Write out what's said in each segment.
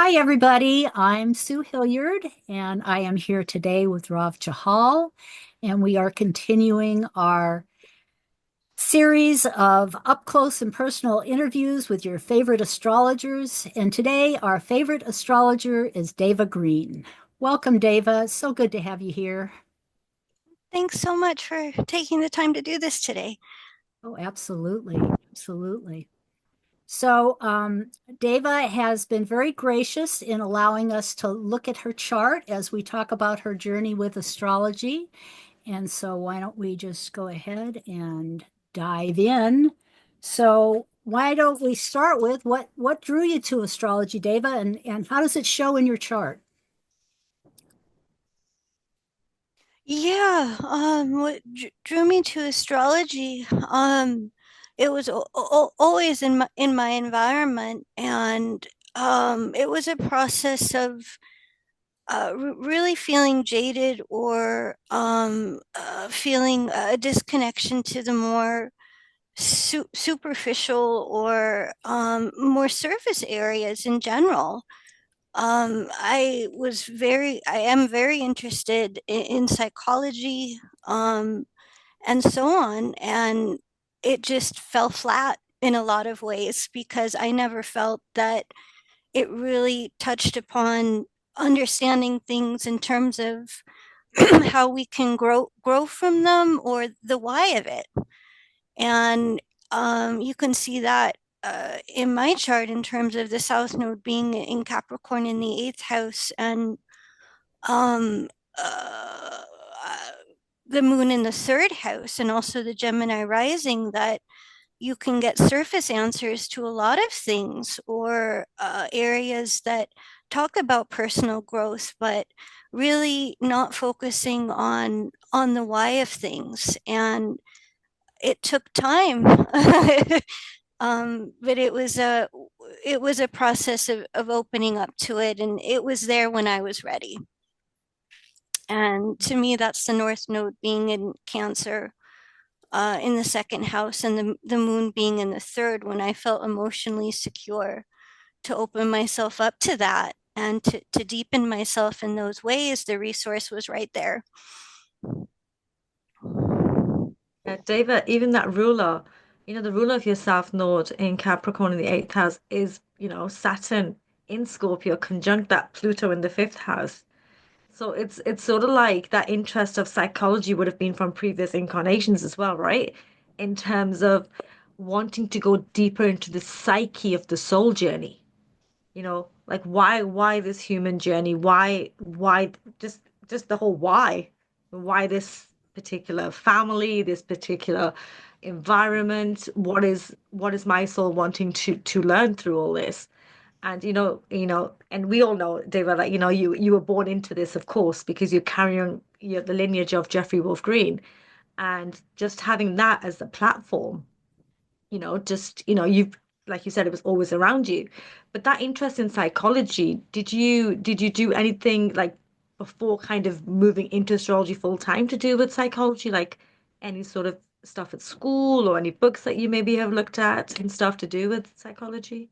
Hi, everybody. I'm Sue Hillyard, and I am here today with Rav Chahal, and we are continuing our series of up close and personal interviews with your favorite astrologers. And today, our favorite astrologer is Deva Green. Welcome, Deva. So good to have you here. Thanks so much for taking the time to do this today. Oh, absolutely. Absolutely. So, Deva has been very gracious in allowing us to look at her chart as we talk about her journey with astrology. And so, why don't we just go ahead and dive in? So, why don't we start with what drew you to astrology, Deva, and how does it show in your chart? Yeah, what drew me to astrology, it was always in my environment, and it was a process of really feeling jaded or feeling a disconnection to the more superficial or more surface areas in general. I am very interested in psychology, and so on. And it just fell flat in a lot of ways because I never felt that it really touched upon understanding things in terms of how we can grow from them or the why of it. And you can see that in my chart in terms of the South Node being in Capricorn in the eighth house and um, uh, uh, the moon in the third house and also the Gemini rising, that you can get surface answers to a lot of things or areas that talk about personal growth, but really not focusing on the why of things. And it took time. But it was a process of opening up to it, and it was there when I was ready. And to me, that's the North Node being in Cancer, in the second house, and the moon being in the third, when I felt emotionally secure to open myself up to that and to deepen myself in those ways. The resource was right there. Yeah, David, even that ruler, the ruler of your South Node in Capricorn in the eighth house is, Saturn in Scorpio conjunct that Pluto in the fifth house. So it's sort of like that interest of psychology would have been from previous incarnations as well, right? In terms of wanting to go deeper into the psyche of the soul journey. Like why this human journey? Why just the whole why? Why this particular family, this particular environment? What is my soul wanting to learn through all this? And and we all know, Deva, that you were born into this, of course, because you're carrying the lineage of Jeffrey Wolf Green, and just having that as the platform, just you've, like you said, it was always around you. But that interest in psychology, did you do anything like before kind of moving into astrology full time to do with psychology, like any sort of stuff at school or any books that you maybe have looked at and stuff to do with psychology?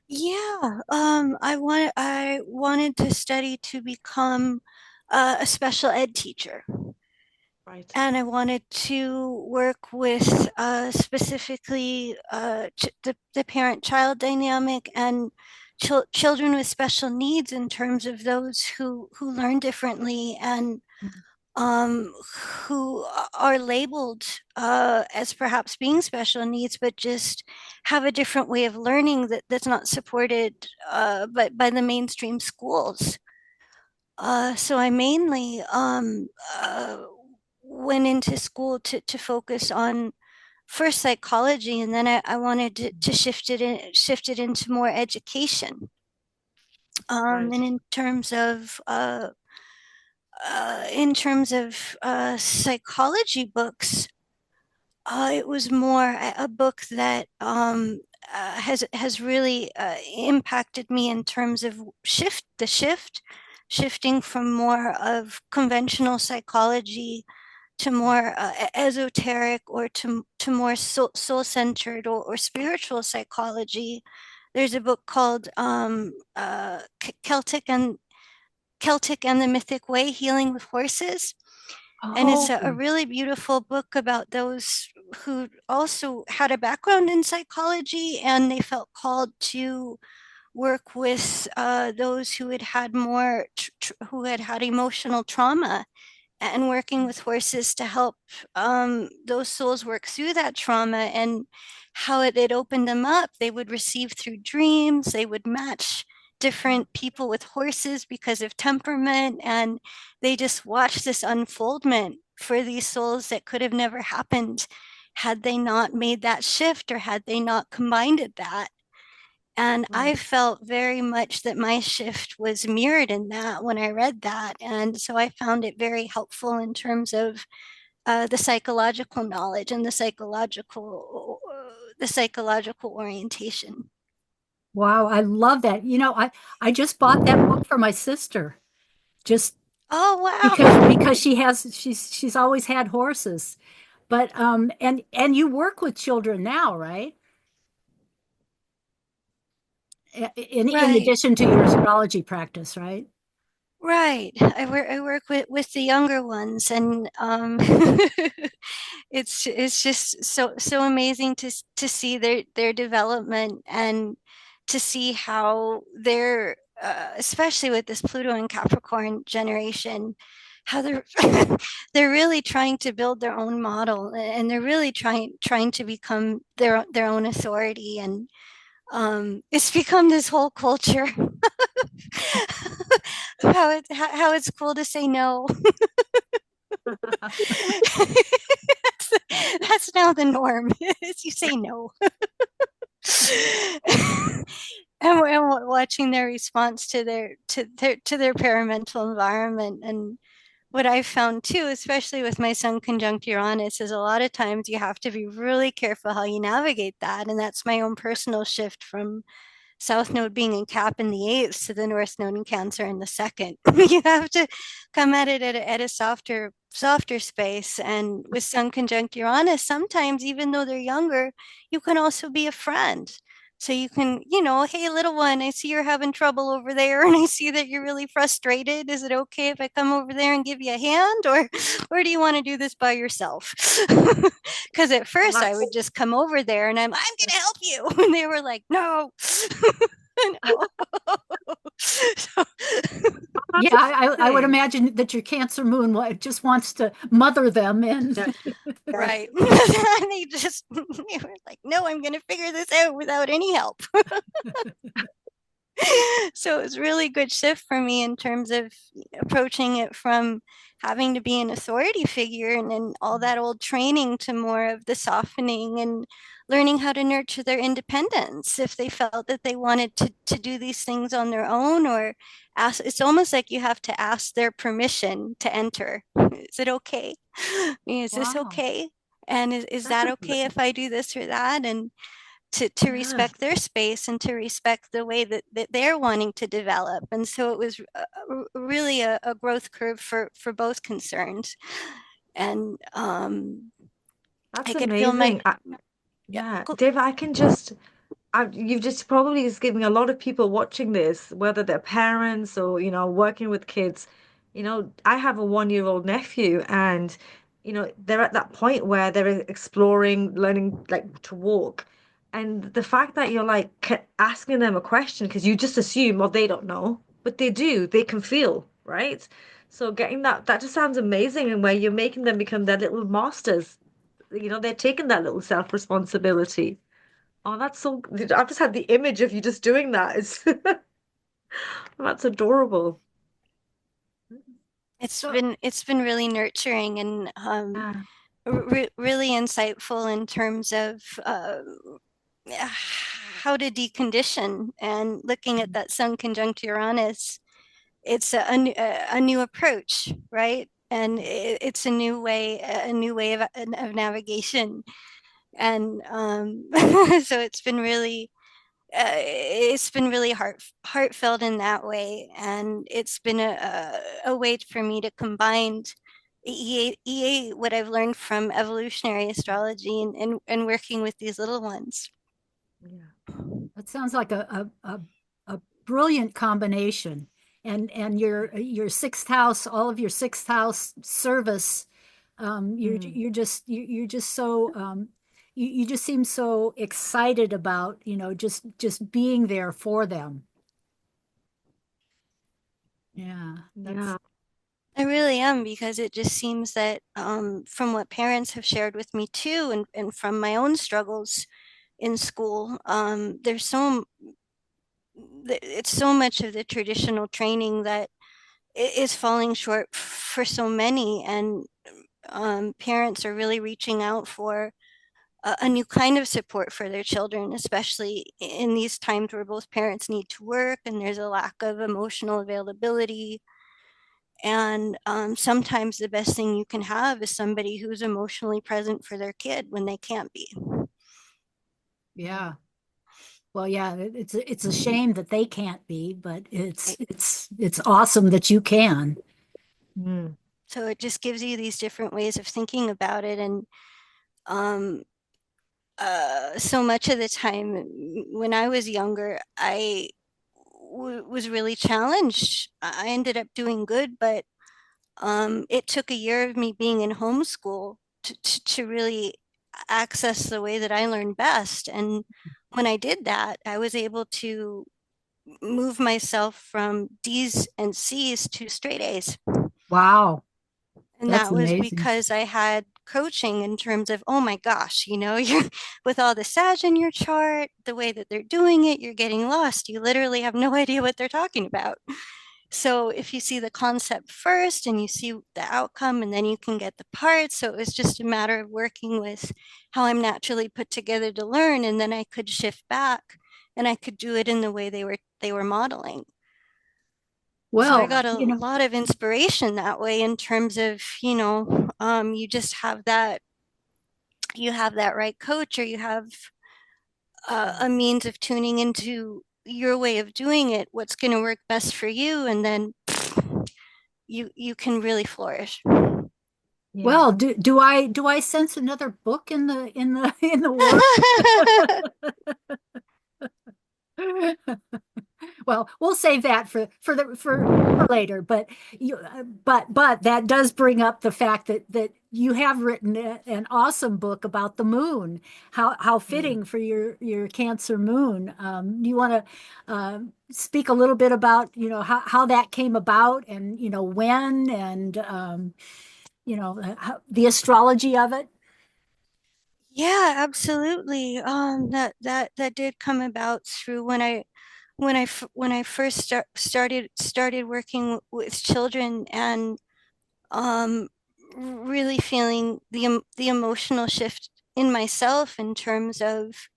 Yeah, I wanted to study to become a special ed teacher, Right. and I wanted to work with specifically the parent-child dynamic and children with special needs in terms of those who learn differently and um, who are labeled as perhaps being special needs, but just have a different way of learning that's not supported by the mainstream schools. So I mainly went into school to focus on first psychology, and then I wanted to shift it into more education. Right. And in terms of psychology books, it was more a book that has really impacted me in terms of shifting from more of conventional psychology to more esoteric or to more soul centered or spiritual psychology there's a book called Celtic and the Mythic Way, Healing with Horses. And it's a Oh, really beautiful book about those who also had a background in psychology, and they felt called to work with those who had had who had had emotional trauma, and working with horses to help those souls work through that trauma, and how it opened them up. They would receive through dreams, they would match different people with horses because of temperament, and they just watched this unfoldment for these souls that could have never happened had they not made that shift, or had they not combined that. And right. I felt very much that my shift was mirrored in that when I read that. And so I found it very helpful in terms of the psychological knowledge and the psychological orientation. Wow, I love that. I just bought that book for my sister just Oh, because wow. she's always had horses. But and you work with children now, right? In Right. addition to your astrology practice, right? Right. I work with the younger ones, and it's just so amazing to see their development, and to see how they're especially with this Pluto and Capricorn generation, how they're they're really trying to build their own model, and they're really trying to become their own authority. And it's become this whole culture how it's cool to say no. That's now the norm. Is you say no. And watching their response to their paramental environment. And what I've found too, especially with my sun conjunct Uranus, is a lot of times you have to be really careful how you navigate that. And that's my own personal shift from South Node being in Cap in the eighth to the North Node in Cancer in the second. You have to come at it at a softer space. And with Sun conjunct Uranus, sometimes even though they're younger, you can also be a friend. So you can, hey, little one, I see you're having trouble over there, and I see that you're really frustrated. Is it okay if I come over there and give you a hand, or do you want to do this by yourself? Because at Well, first I would just come over there and I'm gonna help you, and they were like, no. No. So, Yeah, that's I would amazing. imagine that your Cancer moon just wants to mother them and Yeah, yes. right. They were like, no, I'm gonna figure this out without any help. So it was really good shift for me in terms of approaching it from having to be an authority figure, and then all that old training, to more of the softening and learning how to nurture their independence if they felt that they wanted to do these things on their own, or ask. It's almost like you have to ask their permission to enter. Is it okay? Is this wow. okay? And is That's that a, okay if I do this or that? And to yeah, respect their space and to respect the way that they're wanting to develop. And so it was really a growth curve for both concerns. And I that's could feel my, amazing. yeah, Yeah, Dave, you've just probably just given a lot of people watching this, whether they're parents or, working with kids. I have a 1-year-old nephew, and, they're at that point where they're exploring, learning like to walk. And the fact that you're like asking them a question, because you just assume, well, they don't know, but they do, they can feel, right? So getting that just sounds amazing, and where you're making them become their little masters. They're taking that little self-responsibility. Oh, that's so. I've just had the image of you just doing that. It's that's adorable. So, it's been really nurturing, and yeah, really insightful in terms of how to decondition, and looking at that sun conjunct Uranus. It's a new approach, right? And it's a new way of navigation. And so it's been really heartfelt in that way. And it's been a way for me to combine what I've learned from evolutionary astrology, and working with these little ones. yeah. That sounds like a brilliant combination. And your sixth house, all of your sixth house service, Mm. you're just so you just seem so excited about, just being there for them. Yeah, that's Yeah. I really am, because it just seems that from what parents have shared with me too, and from my own struggles in school, it's so much of the traditional training that is falling short for so many, and parents are really reaching out for a new kind of support for their children, especially in these times where both parents need to work and there's a lack of emotional availability. And sometimes the best thing you can have is somebody who's emotionally present for their kid when they can't be. yeah. Well, yeah, it's a shame that they can't be, but Right? it's awesome that you can. Mm. So it just gives you these different ways of thinking about it. And um, so much of the time when I was younger, was really challenged. I ended up doing good, but it took a year of me being in homeschool to really access the way that I learned best. And when I did that, I was able to move myself from D's and C's to straight A's. Wow, And that's that was amazing. because I had coaching in terms of, oh my gosh, you're with all the Sag in your chart, the way that they're doing it, you're getting lost. You literally have no idea what they're talking about. So if you see the concept first and you see the outcome, and then you can get the parts. So it was just a matter of working with how I'm naturally put together to learn. And then I could shift back and I could do it in the way they were modeling. So I Well, got a lot of inspiration that way in terms of, you just have that right coach, or you have a means of tuning into your way of doing it, what's going to work best for you, and then you can really flourish. well, Yeah. do I sense another book in the work? Well, we'll save that for later. But that does bring up the fact that you have written an awesome book about the moon. How Mm. fitting for your Cancer moon. You want to speak a little bit about how that came about, and when, and the astrology of it. Yeah, absolutely. That did come about through when I first started working with children, and um, really feeling the emotional shift in myself in terms of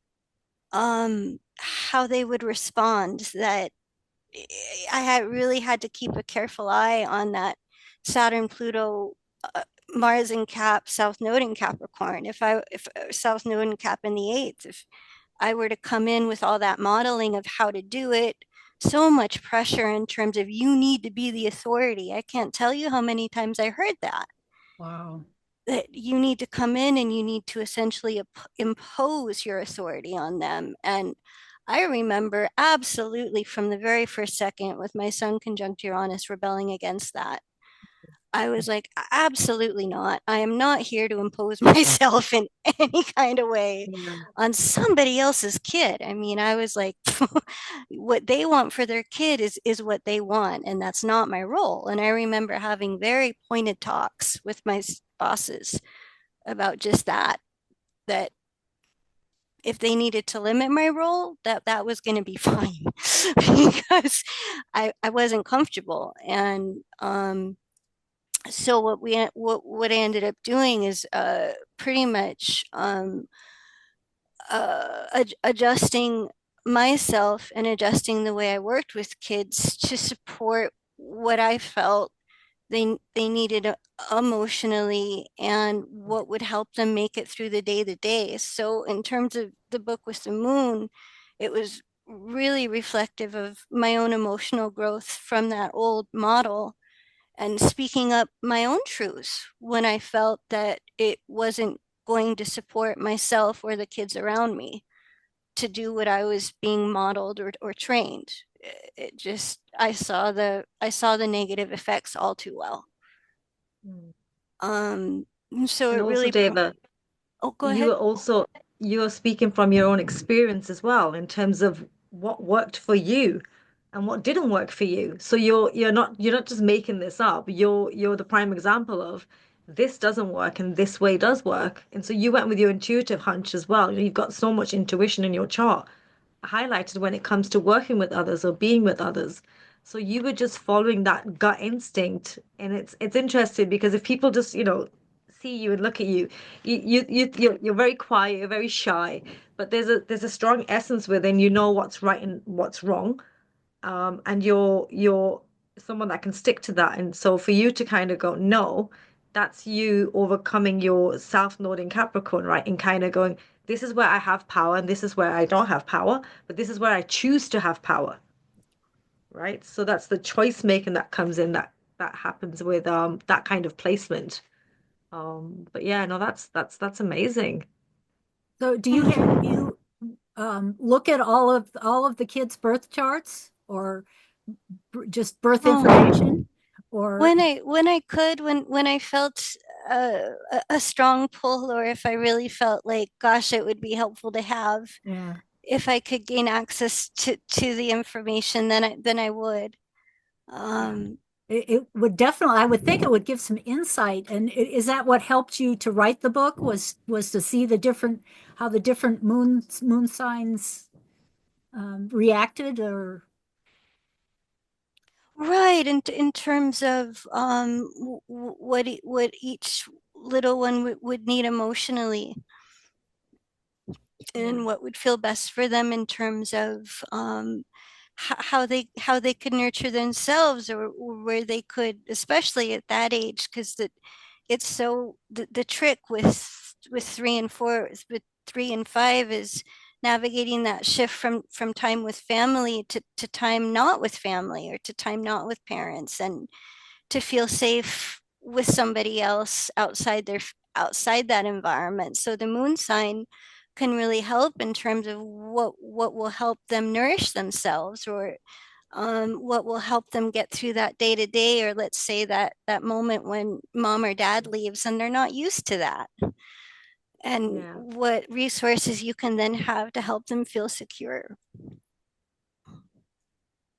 how they would respond. That I had really had to keep a careful eye on that Saturn, Pluto, Mars in Cap, South Node in Capricorn. If South Node in Cap in the eighth, if I were to come in with all that modeling of how to do it, so much pressure in terms of you need to be the authority. I can't tell you how many times I heard Wow. that you need to come in and you need to essentially impose your authority on them. And I remember absolutely from the very first second with my sun conjunct Uranus rebelling against that. I was like, absolutely not. I am not here to impose myself in any kind of way Yeah. on somebody else's kid. I mean, I was like, what they want for their kid is what they want, and that's not my role. And I remember having very pointed talks with my bosses about just that if they needed to limit my role, that was going to be fine because I wasn't comfortable. And so what I ended up doing is pretty much adjusting myself and adjusting the way I worked with kids to support what I felt they needed emotionally, and what would help them make it through the day to day. So in terms of the book with the moon, it was really reflective of my own emotional growth from that old model, and speaking up my own truths when I felt that it wasn't going to support myself or the kids around me, to do what I was being modeled or trained. It just I saw the negative effects all too well. Mm. Um, so And it also, really, Deva, oh, go you ahead. are also you're speaking from your own experience as well in terms of what worked for you and what didn't work for you. So you're not just making this up. You're the prime example of this doesn't work and this way does work. And so you went with your intuitive hunch as well. You've got so much intuition in your chart highlighted when it comes to working with others or being with others. So you were just following that gut instinct, and it's interesting because if people just see you and look at you, you're very quiet, you're very shy, but there's a strong essence within you know what's right and what's wrong, and you're someone that can stick to that. And so for you to kind of go, no, that's you overcoming your South Node in Capricorn, right? And kind of going, this is where I have power and this is where I don't have power, but this is where I choose to have power, right? So that's the choice making that comes in that happens with that kind of placement. But yeah, no, that's amazing. So do you have you look at all of the kids' birth charts or just birth information Oh, or when I could, when I felt a strong pull, or if I really felt like, gosh, it would be helpful to have, yeah. if I could gain access to the information, then I would. Yeah. Um, It would definitely, I would think it would give some insight. And is that what helped you to write the book was to see the different, how the different moon signs reacted or, right, in terms of what each little one would need emotionally, yeah, and what would feel best for them in terms of how they could nurture themselves, or where they could, especially at that age, because it's so the trick with 3 and 4, with 3 and 5, is navigating that shift from time with family to time not with family, or to time not with parents, and to feel safe with somebody else outside that environment. So the moon sign can really help in terms of what will help them nourish themselves, or what will help them get through that day to day, or let's say that moment when mom or dad leaves and they're not used to that, and Yeah, what resources you can then have to help them feel secure.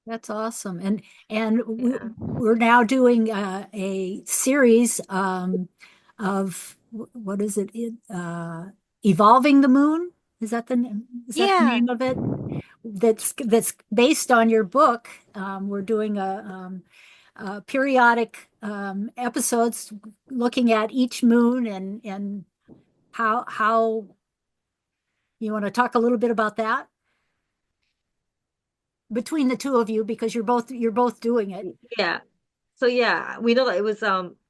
that's awesome. And yeah, we're now doing a series of what is it? Evolving the Moon? Is that the Yeah, name of it? That's based on your book. We're doing periodic episodes looking at each moon and how you want to talk a little bit about that between the two of you because you're both doing it. yeah. So yeah, we know that it was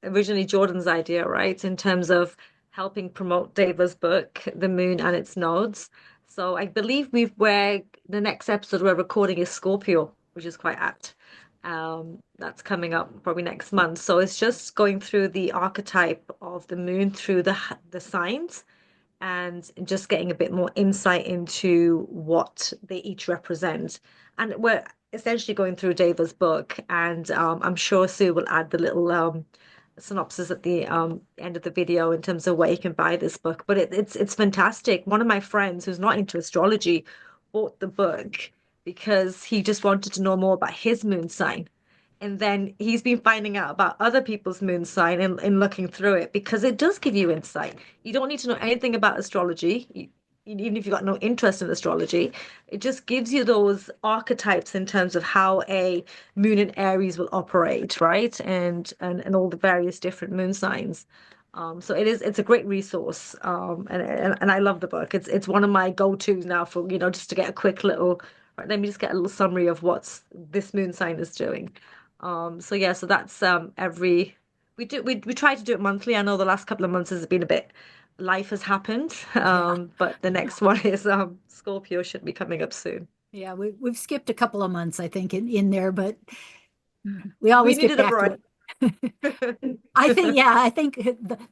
originally Jordan's idea, right? In terms of helping promote Deva's book, The Moon and Its Nodes. So I believe where the next episode we're recording is Scorpio, which is quite apt. That's coming up probably next month. So it's just going through the archetype of the moon through the signs and just getting a bit more insight into what they each represent. And we're essentially going through Deva's book, and I'm sure Sue will add the little synopsis at the end of the video in terms of where you can buy this book. But it's fantastic. One of my friends who's not into astrology bought the book because he just wanted to know more about his moon sign. And then he's been finding out about other people's moon sign and looking through it because it does give you insight. You don't need to know anything about astrology, even if you've got no interest in astrology. It just gives you those archetypes in terms of how a moon in Aries will operate, right? And all the various different moon signs. So it's a great resource. And I love the book. It's one of my go-tos now for, just to get a quick little, right, let me just get a little summary of what's this moon sign is doing. So yeah, so that's every we try to do it monthly. I know the last couple of months has been a bit life has happened. Yeah. But the next one is Scorpio should be coming up soon. Yeah, we've skipped a couple of months, I think, in there, but we We always get needed a back to variety. it. I think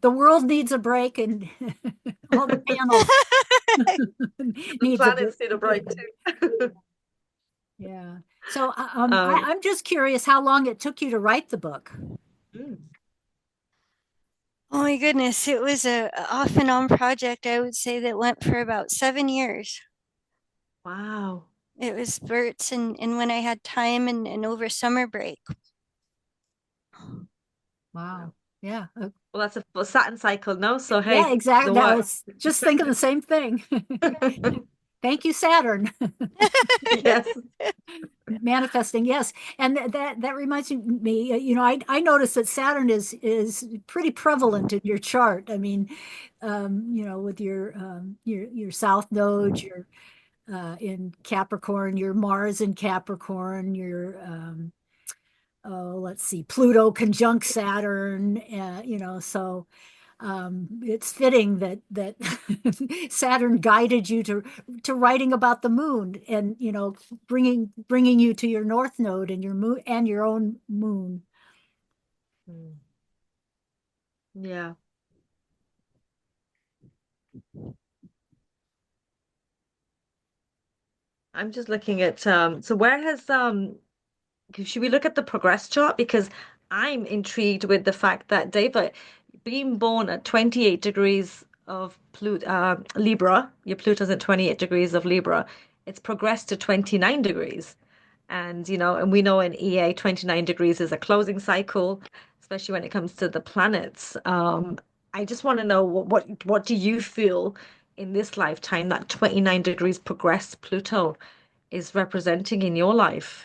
the world needs a break, and all the panels The needs a break. planets need a break too. Yeah. So Um, I'm just curious how long it took you to write the book. mm, Oh my goodness, it was a off and on project, I would say, that went for about 7 years. wow. It was spurts and when I had time and over summer break. Wow. Yeah. Well, that's a Saturn cycle, no? So Yeah, hey, exactly. the That work. was just thinking the same thing. Thank you, Saturn. Yes. Manifesting, yes. And that reminds me, I noticed that Saturn is pretty prevalent in your chart. I mean, with your South Node, your in Capricorn, your Mars in Capricorn, your oh, let's see, Pluto conjunct Saturn, so it's fitting that Saturn guided you to writing about the moon, and bringing you to your North Node and your moon and your own moon. Mm, yeah. I'm just looking at so where has should we look at the progress chart? Because I'm intrigued with the fact that David, being born at 28 degrees of Libra, your Pluto's at 28 degrees of Libra, it's progressed to 29 degrees. And, and we know in EA, 29 degrees is a closing cycle, especially when it comes to the planets. I just want to know what do you feel in this lifetime that 29 degrees progressed Pluto is representing in your life?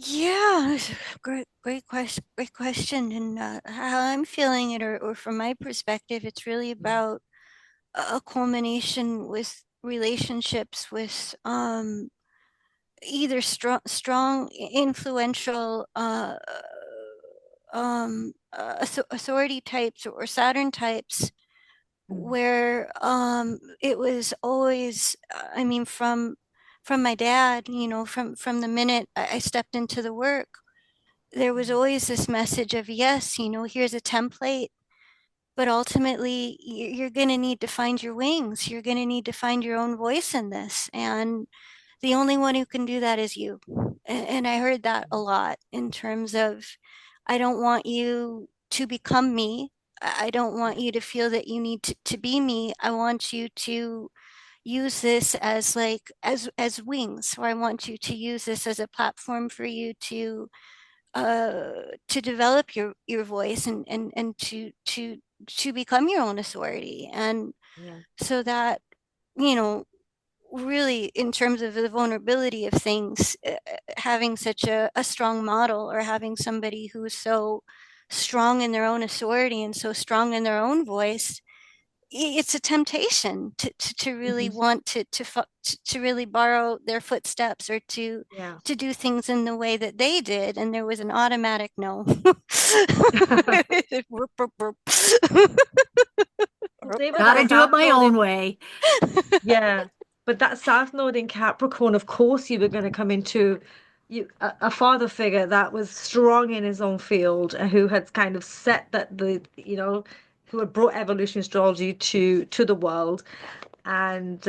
Yeah, great question, great question. And how I'm feeling it, or from my perspective, it's really about a culmination with relationships with either strong, influential authority types or Saturn types, Mm, where it was always, I mean, from my dad, from the minute I stepped into the work, there was mm, always this message of, yes, here's a template, but ultimately you're going to need to find your wings. You're going to need to find your own voice in this. And the only one who can do that is you. And I heard that a lot in terms of, I don't want you to become me. I don't want you to feel that you need to be me. I want you to use this as like as wings, or I want you to use this as a platform for you to develop your voice and to become your own authority. And yeah. so that, you know, really in terms of the vulnerability of things, having such a strong model, or having somebody who's so strong in their own authority and so strong in their own voice, it's a temptation to really want to really borrow their footsteps, or Yeah. to do things in the way that they did, and there was an automatic no. Well, David, Gotta that do it South my Node own in way. yeah, but that South Node in Capricorn, of course, you were going to come into a father figure that was strong in his own field, who had kind of set that who had brought evolution astrology to the world. And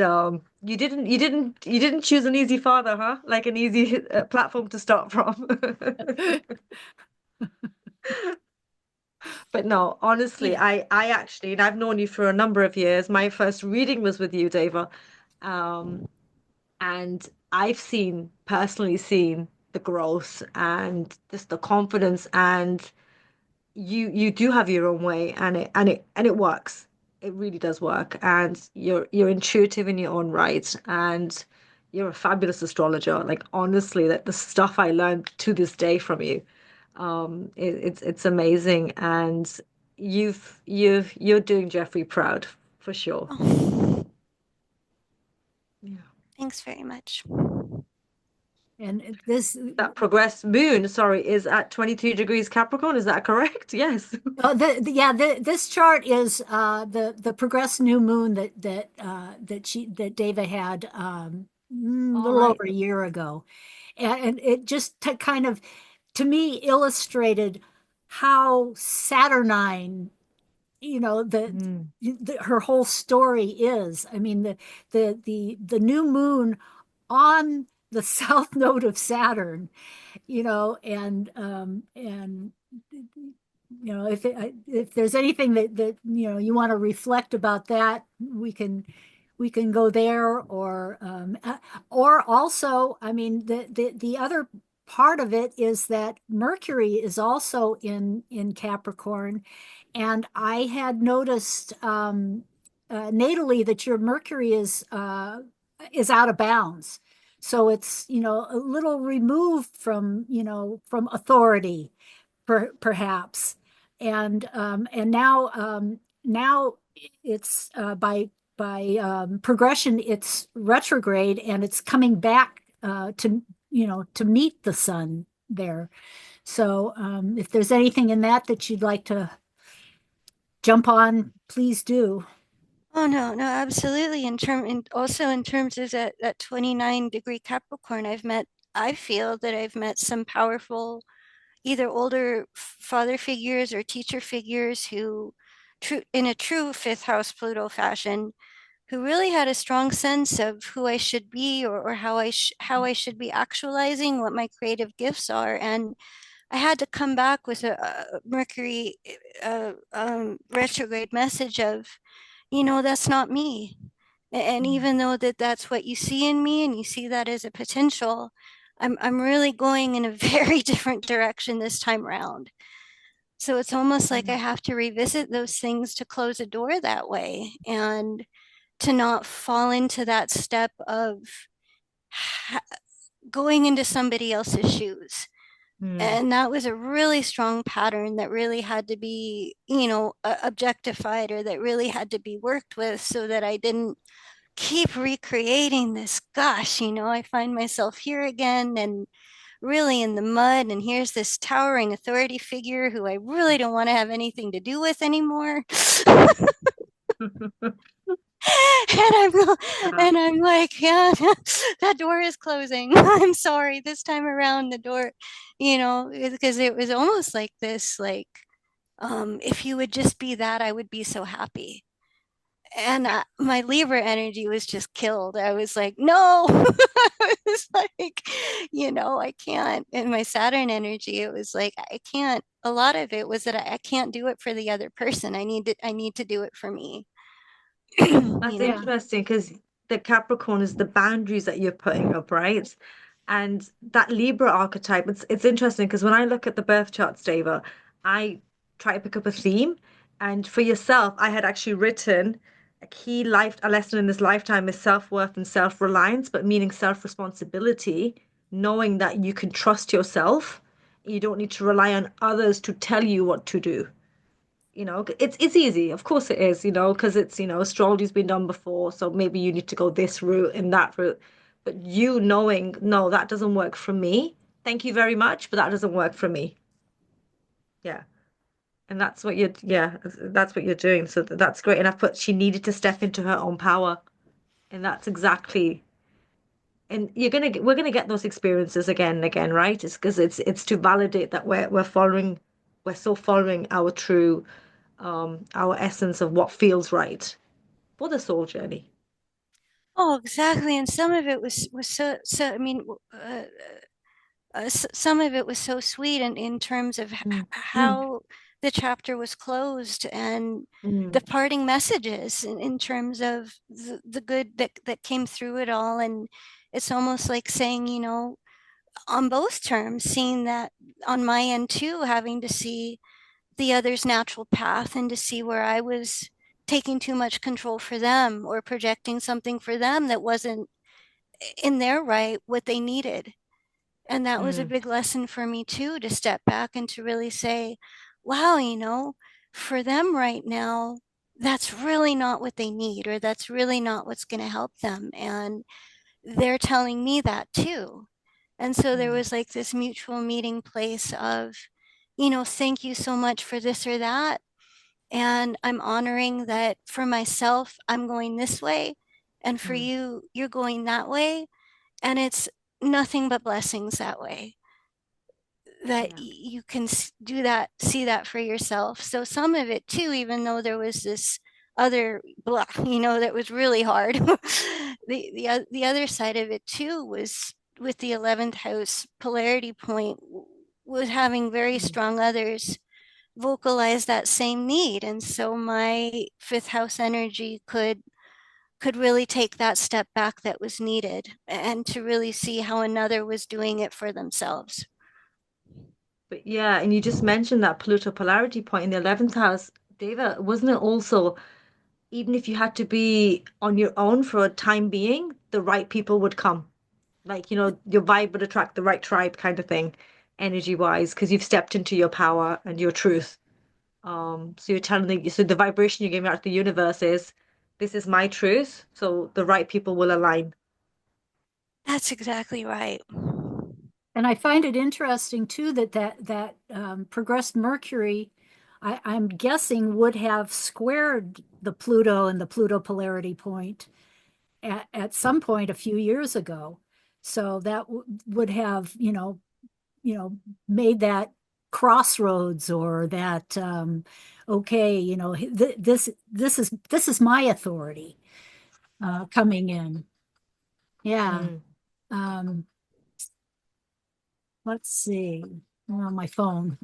you didn't choose an easy father, huh? Like an easy platform to start from. But no, honestly, Yeah. I actually, and I've known you for a number of years. My first reading was with you, Deva. Um, and I've personally seen the growth and just the confidence, and you do have your own way, and it works. It really does work, and you're intuitive in your own right, and you're a fabulous astrologer. Like honestly, that the stuff I learned to this day from you, it's amazing, and you're doing Jeffrey proud for sure. Oh, Yeah. thanks very much. And this That progressed moon, sorry, is at 23 degrees Capricorn. Is that correct? Yes. this chart is the progressed new moon that Deva had a All little right. over a year ago, and it just kind of to me illustrated how Saturnine, Mm. her whole story is. I mean, the new moon on the south node of Saturn, and if there's anything that you want to reflect about that, we can go there, or also, I mean, the other part of it is that Mercury is also in Capricorn, and I had noticed natally that your Mercury is out of bounds. So it's, a little removed from authority, perhaps. And now it's by progression, it's retrograde, and it's coming back to meet the sun there. So if there's anything in that you'd like to jump on, please do. Oh no, no, absolutely. Also in terms of that 29-degree Capricorn, I feel that I've met some powerful either older father figures or teacher figures who in a true fifth house Pluto fashion, who really had a strong sense of who I should be, or how I should be actualizing what my creative gifts are. And I had to come back with a Mercury retrograde message of, that's not me. And Mm. even though that's what you see in me and you see that as a potential, I'm really going in a very different direction this time around. So it's almost like I Mm. have to revisit those things to close a door that way, and to not fall into that step of going into somebody else's shoes. Mm. And that was a really strong pattern that really had to be, objectified, or that really had to be worked with, so that I didn't keep recreating this. Gosh, I find myself here again and really in the mud. And here's this towering authority figure who I really don't want to have anything to do with anymore. Wow. And I'm like, yeah, that door is closing. I'm sorry. This time around, the door, because it was almost like this, like, if you would just be that, I would be so happy. And my Libra energy was just killed. I was like, no. I was like, I can't. And my Saturn energy, it was like, I can't. A lot of it was that I can't do it for the other person. I need to do it for me. you That's know. Yeah. interesting because the Capricorn is the boundaries that you're putting up, right? And that Libra archetype, it's interesting because when I look at the birth charts, Dava, I try to pick up a theme. And for yourself, I had actually written a lesson in this lifetime is self-worth and self-reliance, but meaning self-responsibility, knowing that you can trust yourself. You don't need to rely on others to tell you what to do. It's easy, of course it is, because it's, astrology's been done before, so maybe you need to go this route and that route, but you knowing, no, that doesn't work for me, thank you very much, but that doesn't work for me. Yeah. And that's what you're doing, so that's great. And I put she needed to step into her own power, and that's exactly. And we're gonna get those experiences again and again, right? It's because it's to validate that we're still following our true, our essence of what feels right for the soul journey. Oh, exactly. And some of it was so. I mean, some of it was so sweet, in terms of Mm, mm, how the chapter was closed, and the mm, parting messages, in terms of the good that came through it all. And it's almost like saying, on both terms, seeing that on my end too, having to see the other's natural path, and to see where I was taking too much control for them, or projecting something for them that wasn't in their right what they needed. And that was a mm, big lesson for me too, to step back and to really say, wow, for them right now, that's really not what they need, or that's really not what's going to help them. And they're telling me that too. And so there mm, was like this mutual meeting place of, thank you so much for this or that. And I'm honoring that for myself, I'm going this way. And for mm. you, you're going that way. And it's nothing but blessings that way. that Yeah. you can do that, see that for yourself. So some of it too, even though there was this other blah, that was really hard. The other side of it too was with the 11th house polarity point, was having very Mm. strong others vocalize that same need. And so my fifth house energy could really take that step back that was needed, and to really see how another was doing it for themselves. But yeah, and you just mentioned that Pluto polarity point in the 11th house, Deva, wasn't it also, even if you had to be on your own for a time being, the right people would come. Like, your vibe would attract the right tribe kind of thing, energy wise, because you've stepped into your power and your truth. So you're telling so the vibration you're giving out to the universe is, this is my truth, so the right people will align. That's exactly right. And I find it interesting too that progressed Mercury, I'm guessing, would have squared the Pluto and the Pluto polarity point at some point a few years ago. So that would have, made that crossroads, or that okay, this is my authority coming in. Yeah. Mm. Um, let's see. On my phone.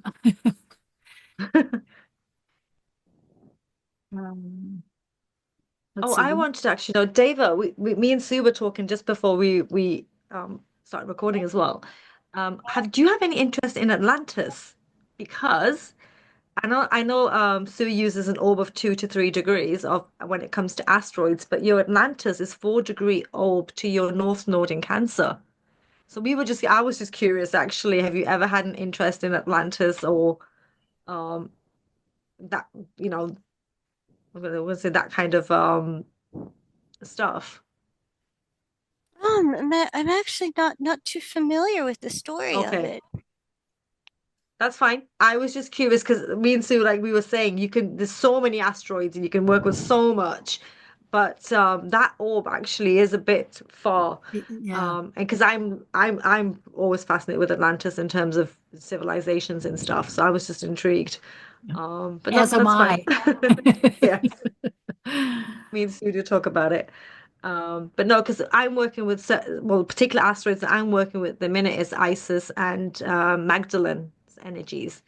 Um, let's Oh, see. I wanted to actually know, Deva, me and Sue were talking just before we started recording as well. Do you have any interest in Atlantis? Because I know Sue uses an orb of 2 to 3 degrees of when it comes to asteroids, but your Atlantis is 4-degree orb to your North Node in Cancer. So I was just curious actually, have you ever had an interest in Atlantis or um that, you know, was it that kind of stuff? I'm actually not too familiar with the story of Okay. it. That's fine. I was just curious because me and Sue, like we were saying, there's so many asteroids and you can work with so much. But that orb actually is a bit far. Yeah, And because I'm always fascinated with Atlantis in terms of civilizations and stuff. So I was just intrigued. But no, as am that's fine. I. Yeah, me and Sue do talk about it. But no, because I'm working with particular asteroids that I'm working with at the minute is Isis and Magdalene energies.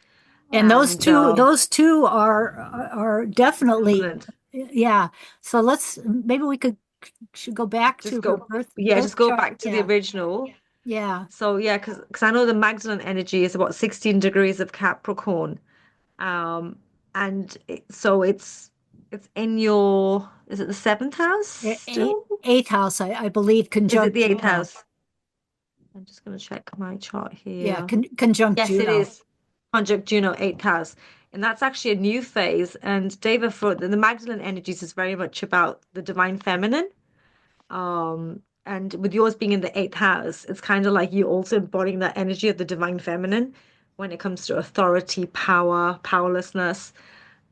And those And two, those two are definitely, equivalent. yeah. So maybe we should go back Just to her go, birth just go chart. back to the Yeah, original. yeah. So yeah, because I know the Magdalene energy is about 16 degrees of Capricorn. Um, and so it's in your, is it the seventh house still? Eighth house, I believe, Is it conjunct the eighth Juno. house? I'm just going to check my chart Yeah, here. conjunct Yes, it Juno. is. Conjunct Juno, eighth house. And that's actually a new phase. And Deva, for the Magdalene energies is very much about the divine feminine. And with yours being in the eighth house, it's kind of like you also embodying that energy of the divine feminine when it comes to authority, power, powerlessness.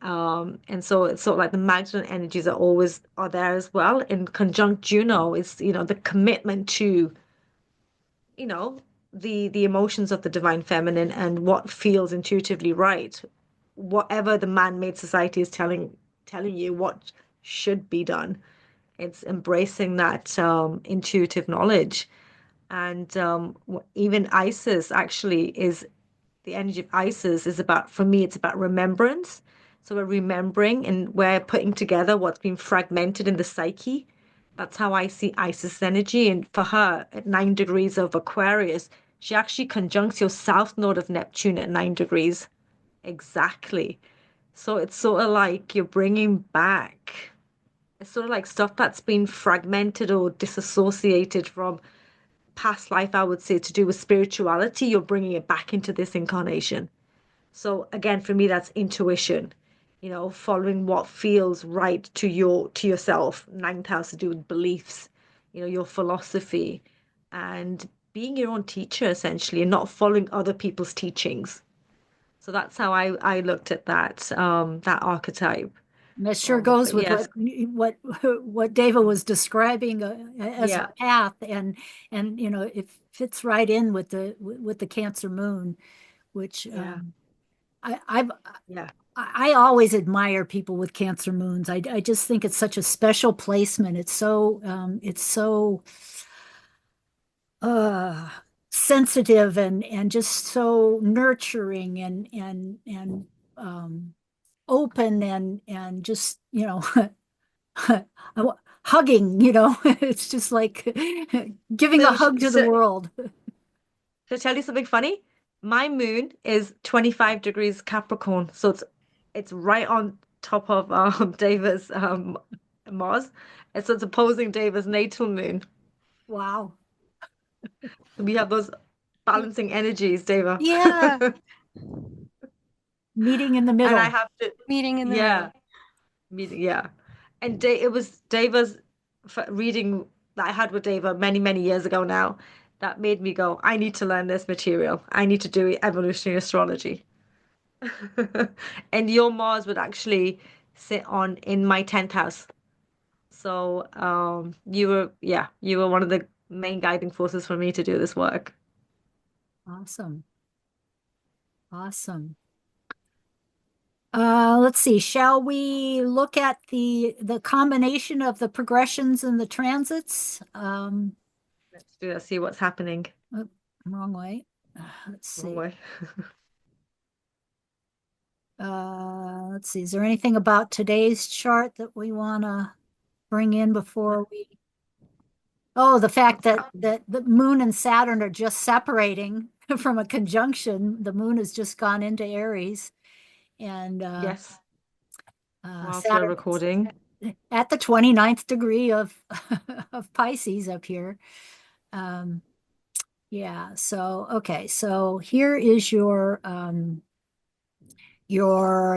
And so it's sort of like the Magdalene energies are there as well. In conjunct Juno is, the commitment to, you know, the emotions of the divine feminine and what feels intuitively right. Whatever the man-made society is telling you what should be done. It's embracing that intuitive knowledge. And even Isis actually is the energy of Isis is about, for me, it's about remembrance. So we're remembering and we're putting together what's been fragmented in the psyche. That's how I see Isis energy. And for her, at 9 degrees of Aquarius, she actually conjuncts your south node of Neptune at 9 degrees. Exactly. So it's sort of like you're bringing back, it's sort of like stuff that's been fragmented or disassociated from past life, I would say, to do with spirituality. You're bringing it back into this incarnation. So again, for me, that's intuition, following what feels right to yourself. Ninth house to do with beliefs, your philosophy, and being your own teacher essentially, and not following other people's teachings. So that's how I looked at that archetype. And that sure goes But with yes, what Deva was describing as her yeah, path, and it fits right in with the Cancer moon, which Yeah. I've Yeah. I always admire people with Cancer moons. I just think it's such a special placement. It's so uh sensitive and just so nurturing and open and just, hugging, it's just like giving a So, hug to the world. to tell you something funny, my moon is 25 degrees Capricorn, so it's right on top of Deva's Mars, and so it's opposing Deva's natal moon. Wow. We have those balancing energies, Deva. Yeah, Meeting in the And I middle. have to, meeting in the yeah, middle. yeah. And it was Deva's reading that I had with Deva many, many years ago now that made me go, I need to learn this material. I need to do evolutionary astrology. And your Mars would actually sit on in my 10th house. So you were one of the main guiding forces for me to do this work. Awesome. Awesome. Let's see. Shall we look at the combination of the progressions and the transits? Let's do that, see what's happening. Oh, wrong way. Let's Wrong see. way. Let's see. Is there anything about today's chart that we want to bring in before we? Oh, the fact What's happening? that the moon and Saturn are just separating from a conjunction. The moon has just gone into Aries, and Yes, whilst we're Saturn recording. at the 29th degree of of Pisces up here. Um, yeah, so okay, so here is your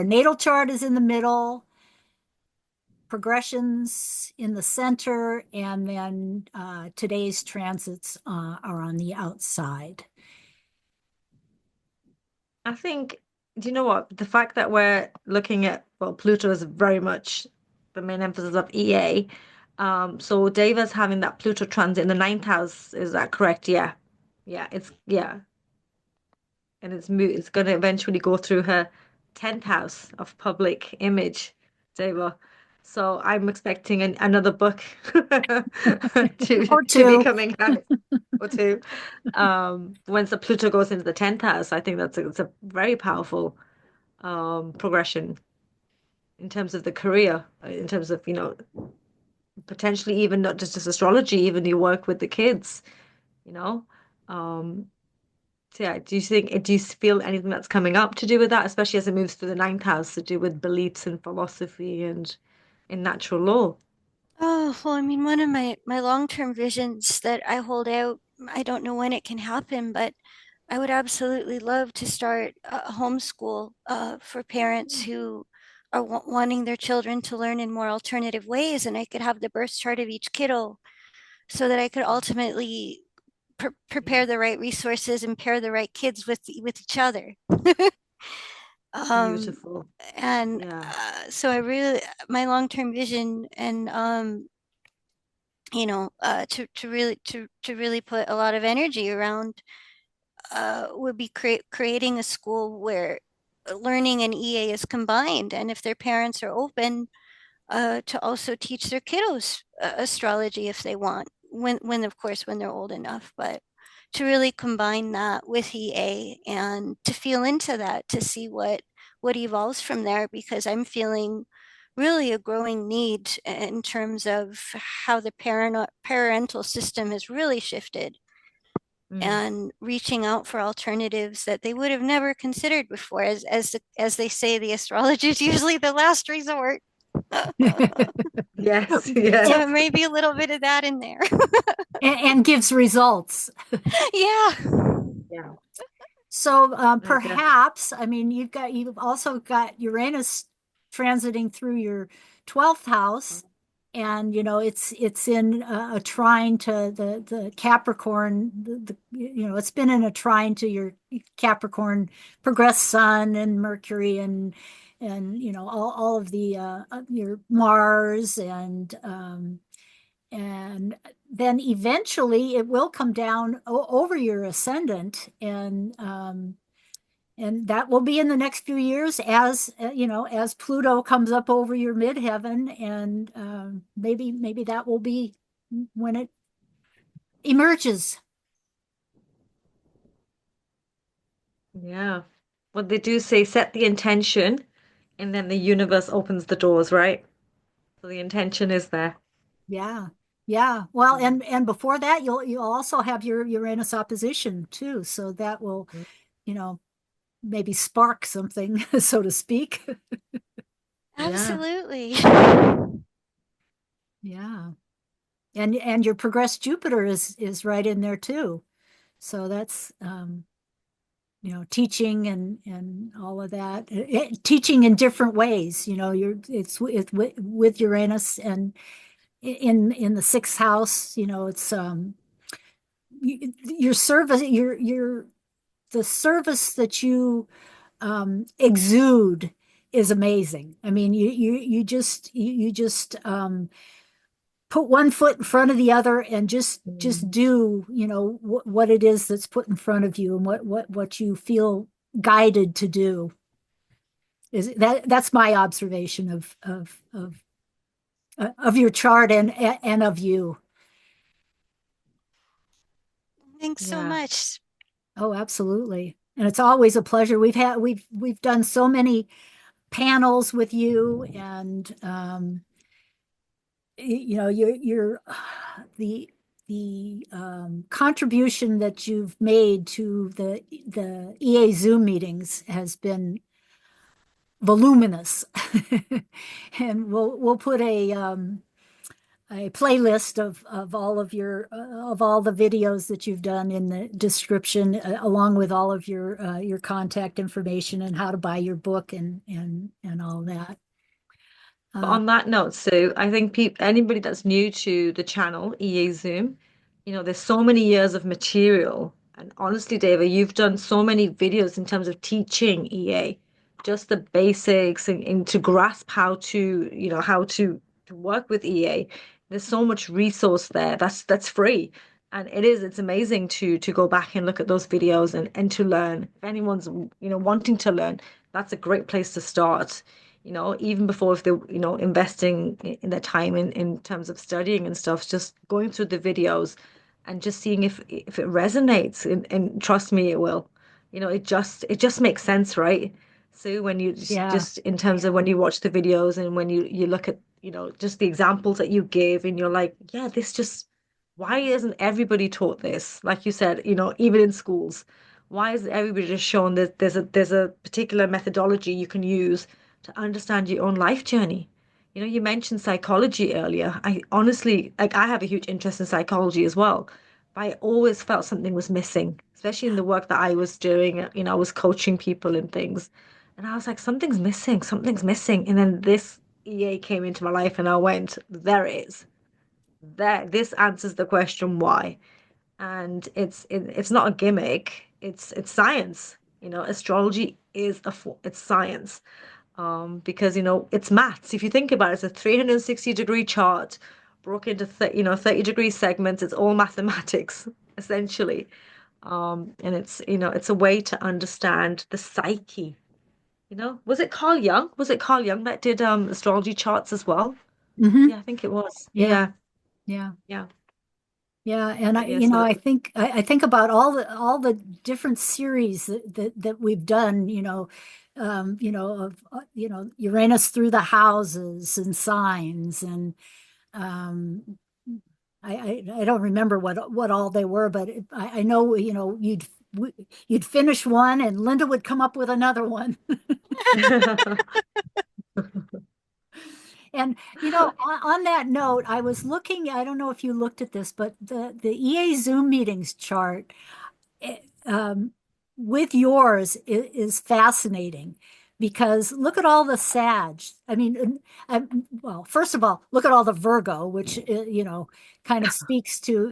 natal chart is in the middle, progressions in the center, and then today's transits are on the outside. I think, do you know what? The fact that we're looking at, well, Pluto is very much the main emphasis of EA. So Deva's having that Pluto transit in the ninth house. Is that correct? Yeah. Yeah. And it's going to eventually go through her 10th house of public image, Deva. So I'm expecting another book Or to be two. coming out or two. Once the Pluto goes into the 10th house, I think it's a very powerful progression in terms of the career, in terms of, potentially even not just as astrology, even your work with the kids, you know. Um, so yeah, do you feel anything that's coming up to do with that, especially as it moves through the ninth house to do with beliefs and philosophy and in natural law? Oh, well, I mean, one of my long-term visions that I hold out, I don't know when it can happen, but I would absolutely love to start a homeschool for parents who are wanting their children to learn in more alternative ways, and I could have the birth chart of each kiddo so that I could ultimately Yeah, prepare the right resources and pair the right kids with each other. Um, beautiful. and Yeah. so I really, my long-term vision and to really put a lot of energy around would be creating a school where learning and EA is combined, and if their parents are open, to also teach their kiddos astrology if they want, when of course when they're old enough, but to really combine that with EA and to feel into that to see what evolves from there, because I'm feeling really a growing need in terms of how the parental system has really shifted Mm. and reaching out for alternatives that they would have never considered before. As they say, the astrology is usually the last resort. Yes, So yes. it may be a little bit of that in there. And gives results. Yeah. Yeah, So I guess. perhaps, I mean, you've also got Uranus transiting through your 12th house, and it's in a trine to the Capricorn. It's been in a trine to your Capricorn progressed Sun and Mercury and all of the your Mars and then eventually it will come down over your ascendant and that will be in the next few years as as Pluto comes up over your midheaven, and maybe that will be when it emerges. Yeah. What they do say, set the intention, and then the universe opens the doors, right? So the intention is there. Yeah. Yeah. Well, Yeah. and before that, you'll also have your Uranus opposition too. So that will, you know, maybe spark something, so to speak. Yeah. Absolutely. Yeah. And your progressed Jupiter is right in there too. So that's teaching and all of that. Teaching in different ways. It's with Uranus, and in the sixth house, it's your service, your the service that you exude is amazing. I mean, you just put one foot in front of the other and just Mm. do what it is that's put in front of you, and what you feel guided to do. That's my observation of your chart and of you. Thanks so Yeah. much. Oh, absolutely. And it's always a pleasure. We've done so many panels with you, and you're the contribution that you've made to the EA Zoom meetings has been voluminous. And we'll put a playlist of all the videos that you've done in the description, along with all of your contact information and how to buy your book and all that. But Uh, on that note, Sue, I think anybody that's new to the channel, EA Zoom, there's so many years of material. And honestly, Dava, you've done so many videos in terms of teaching EA, just the basics and to grasp how to work with EA. There's so much resource there. That's free. And it's amazing to go back and look at those videos and to learn. If anyone's, wanting to learn, that's a great place to start, even before if they're, investing in their time in terms of studying and stuff, just going through the videos and just seeing if it resonates, and trust me, it will. It just makes sense, right? So when you yeah, just in terms of when you watch the videos and when you look at, just the examples that you give, and you're like, yeah, this just why isn't everybody taught this? Like you said, even in schools, why isn't everybody just shown that there's a particular methodology you can use to understand your own life journey? You mentioned psychology earlier. I honestly, like, I have a huge interest in psychology as well, but I always felt something was missing, especially in the work that I was doing. I was coaching people and things, and I was like, something's missing. And then this EA came into my life, and I went, there it is. This answers the question why. And it's not a gimmick. It's science. Astrology is it's science, because it's maths. If you think about it, it's a 360-degree chart broken into 30-degree segments. It's all mathematics essentially, and it's a way to understand the psyche. Was it Carl Jung that did astrology charts as well? hmm Yeah, I think it was. yeah, Yeah, yeah. yeah. Yeah, and I, But yeah, you know, so I think I think about all the different series that we've done, of Uranus through the houses and signs, and um, I don't remember what all they were, but I know you'd finish one, and Linda would come up with another one. And on that note, I was looking. I don't know if you looked at this, but the EA Zoom meetings chart, eh, um, with yours is fascinating, because look at all the Sag. I mean, well, first of all, look at all the Virgo, which kind of speaks to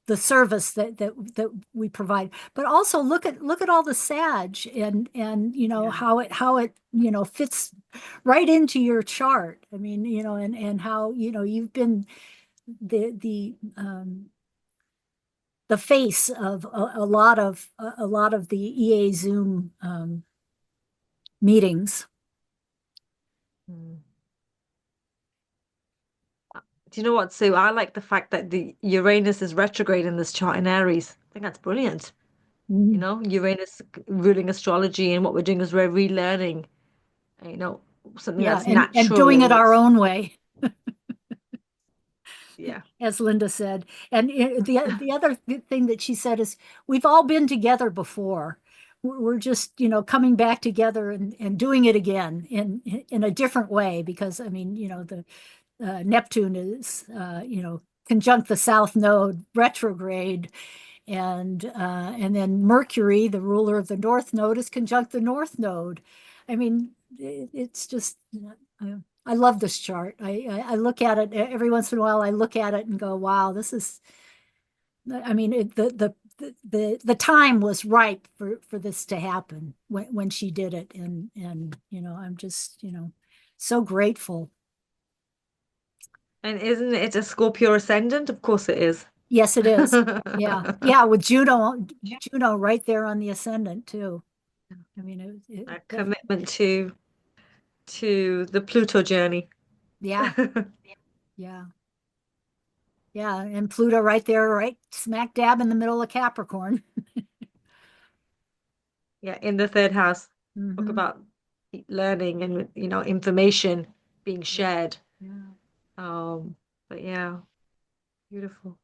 the service that we provide. But also look at all the Sag, and Yeah. how it fits right into your chart. I mean, and how you've been the the face of a lot of the EA Zoom meetings. Mm. Do you know what, Sue? I like the fact that the Uranus is retrograde in this chart in Aries. I think that's brilliant. Mm. Uranus ruling astrology, and what we're doing is we're relearning, you know, something Yeah, that's and doing natural. it our It's own way, yeah. as Linda said. And the other thing that she said is we've all been together before. We're just, coming back together and doing it again in a different way because I mean, the Neptune is, conjunct the South Node retrograde, and then Mercury, the ruler of the North Node, is conjunct the North Node. I mean, it's just. I love this chart. I look at it every once in a while. I look at it and go, "Wow, this is." I mean, the time was ripe for this to happen when she did it, and I'm just so grateful. And isn't it a Scorpio ascendant? Of course it is. Yes, it is. Yeah, yeah, with Juno right there on the ascendant too. I mean, A commitment to the Pluto journey. yeah, yeah, yeah, and Pluto right there, right smack dab in the middle of Capricorn. Yeah, in the third house. Talk Hmm. about learning and information being Yeah, shared. yeah. Um, but yeah, beautiful.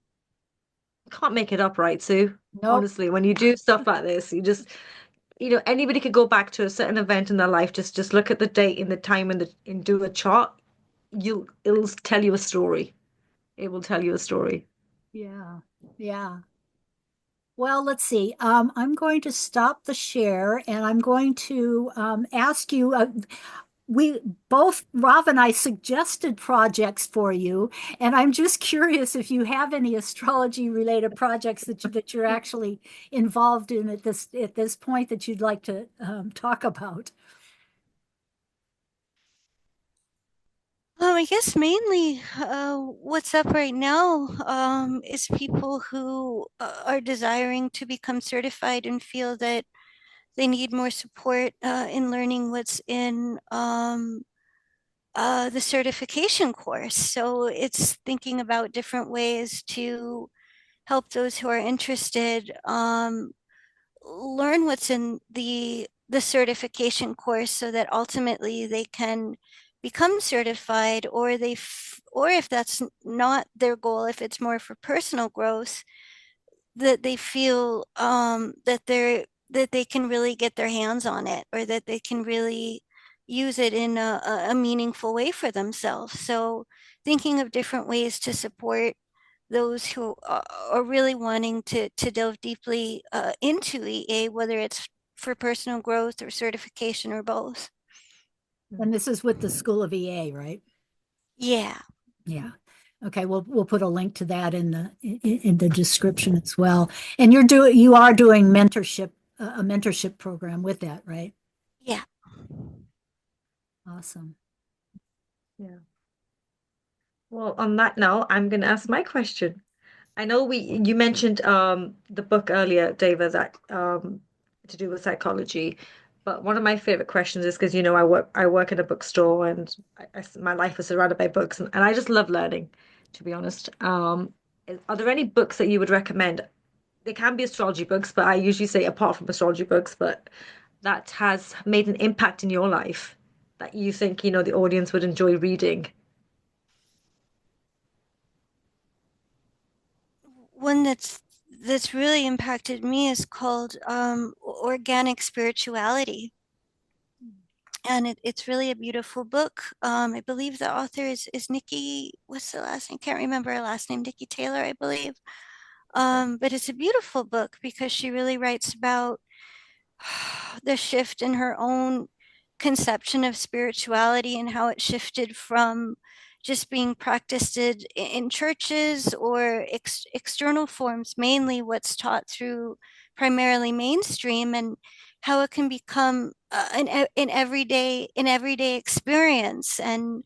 Can't make it up, right, Sue? Nope. Honestly, when you do stuff like this, you just anybody could go back to a certain event in their life, just look at the date and the time and do a chart. It'll tell you a story. It will tell you a story. Yeah, yeah. Well, let's see. I'm going to stop the share and I'm going to ask you. We both, Rob and I, suggested projects for you, and I'm just curious if you have any astrology related projects that you're actually involved in at this point that you'd like to talk about. I guess mainly what's up right now is people who are desiring to become certified and feel that they need more support in learning what's in the certification course. So it's thinking about different ways to help those who are interested learn what's in the certification course so that ultimately they can become certified, or if that's not their goal, if it's more for personal growth, that they feel that they can really get their hands on it, or that they can really use it in a meaningful way for themselves. So thinking of different ways to support those who are really wanting to delve deeply into EA, whether it's for personal growth or certification or both. And this is with the School of EA, right? Yeah. Yeah. Okay, we'll put a link to that in the description as well. And you are doing mentorship, a mentorship program with that, right? Yeah. Awesome. Yeah. Well, on that note, I'm going to ask my question. I know you mentioned the book earlier, Deva, that to do with psychology. But one of my favorite questions is because I work in a bookstore and my life is surrounded by books and I just love learning, to be honest. Are there any books that you would recommend? They can be astrology books, but I usually say apart from astrology books, but that has made an impact in your life that you think, the audience would enjoy reading. One that's really impacted me is called Organic Spirituality. And it's really a beautiful book. I believe the author is Nicki. What's the last name? Can't remember her last name. Nicki Taylor, I believe. Okay. But it's a beautiful book because she really writes about the shift in her own conception of spirituality and how it shifted from just being practiced in churches or external forms, mainly what's taught through primarily mainstream, and how it can become an everyday experience. And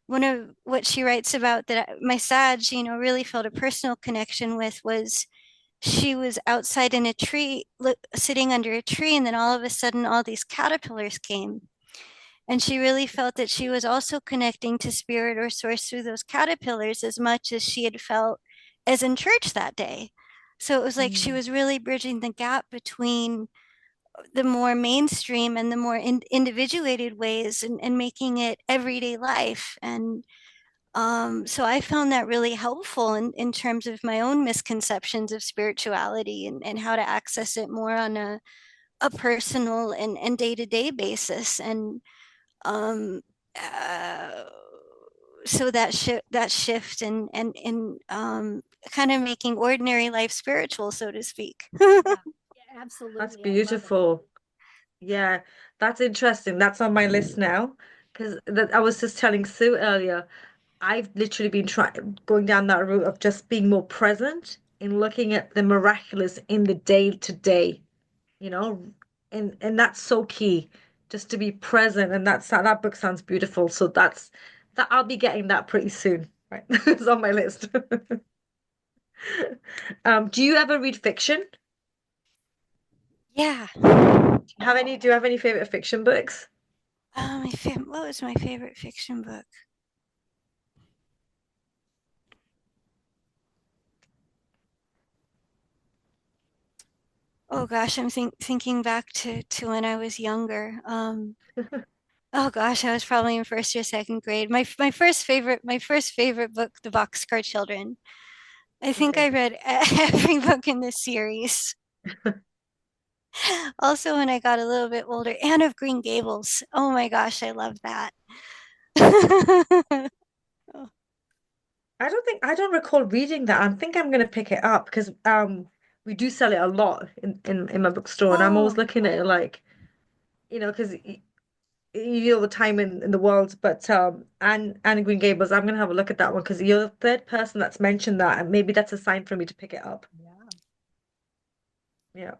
one of what she writes about that my Sag, really felt a personal connection with was she was outside in a tree, sitting under a tree, and then all of a sudden, all these caterpillars came. And she really felt that she was also connecting to spirit or source through those caterpillars as much as she had felt as in church that day. So it was like she Mm. was really bridging the gap between the more mainstream and the more individuated ways, and making it everyday life. And so I found that really helpful in terms of my own misconceptions of spirituality, and how to access it more on a personal and day-to-day basis. And um, uh, so that shift and kind of making ordinary life spiritual, so to speak. Yeah, That's absolutely. I love it. beautiful. Yeah, that's interesting. That's on my list now. Because I was just telling Sue earlier, I've literally been trying going down that route of just being more present in looking at the miraculous in the day to day, you know, and that's so key, just to be present. And that book sounds beautiful. So that I'll be getting that pretty soon. Right. It's on my list. Do you ever read fiction? Yeah. Do you have any favorite fiction books? What was my favorite fiction book? Oh gosh, I'm thinking back to when I was younger. Oh gosh, I was probably in first or second grade. My first favorite book, The Boxcar Children. I think I Okay. read every book in this series. Also, when I got a little bit older, Anne of Green Gables. Oh my gosh, I love that. I don't recall reading that. I think I'm gonna pick it up because we do sell it a lot in my bookstore, and I'm always Oh, looking at it like, because you know the time in the world. But Anne Green Gables, I'm gonna have a look at that one because you're the third person that's mentioned that, and maybe that's a sign for me to pick it up. Yeah. Yeah,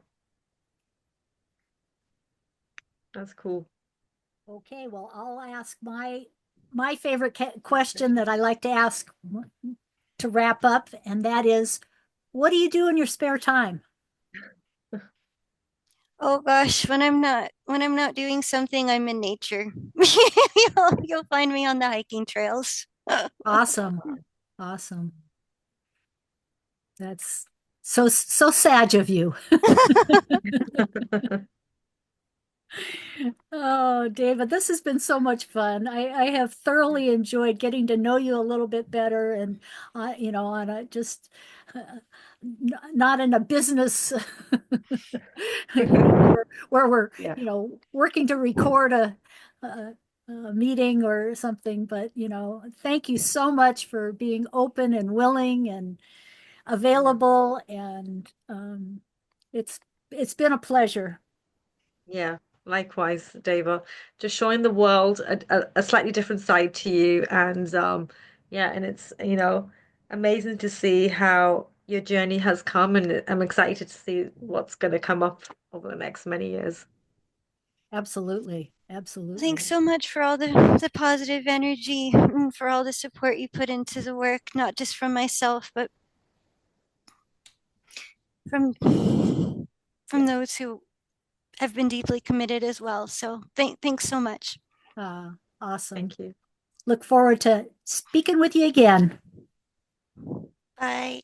that's cool. Okay, well, I'll ask my favorite question that I like to ask to wrap up, and that is, what do you do in your spare time? oh gosh, when I'm not doing something, I'm in nature. You'll find me on the hiking trails. Awesome. Awesome. That's so sage of you. Oh, David, this has been so much fun. I have thoroughly enjoyed getting to know you a little bit better, and on a just not in a business, where we're Yeah. working to record a, a meeting or something. But thank you so much for being open and willing and Yeah. available, and it's it's been a pleasure. Yeah, likewise, Deva. Just showing the world a slightly different side to you, and yeah, and it's amazing to see how your journey has come, and I'm excited to see what's going to come up over the next many years. Absolutely, Thanks absolutely. so much for all the positive energy, and for all the support you put into the work, not just from myself, but from Yeah, those who have been deeply committed as well. So thanks so much. Uh, awesome. thank you. Look forward to speaking with you again. Bye.